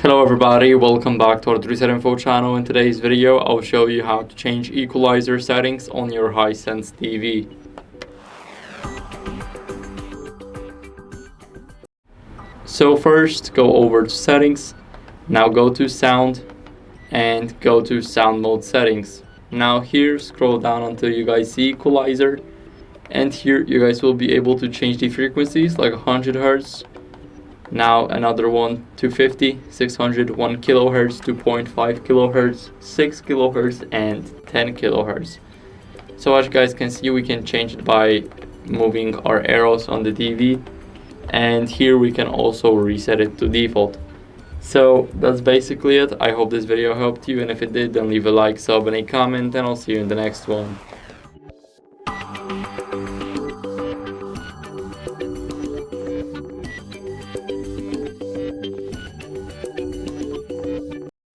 Hello everybody, welcome back to our HardReset.Info channel. In today's video, I'll show you how to change equalizer settings on your HISENSE TV. So first, go over to settings, now go to sound and go to sound mode settings. Now here, scroll down until you guys see equalizer, and here you guys will be able to change the frequencies like 100 Hz. Now another one, 250, 600, 1 kilohertz, 2.5 kilohertz, 6 kilohertz, and 10 kilohertz. So as you guys can see, we can change it by moving our arrows on the TV, and here we can also reset it to default. So that's basically it. I hope this video helped you, and if it did, then leave a like, sub, and a comment, and I'll see you in the next one.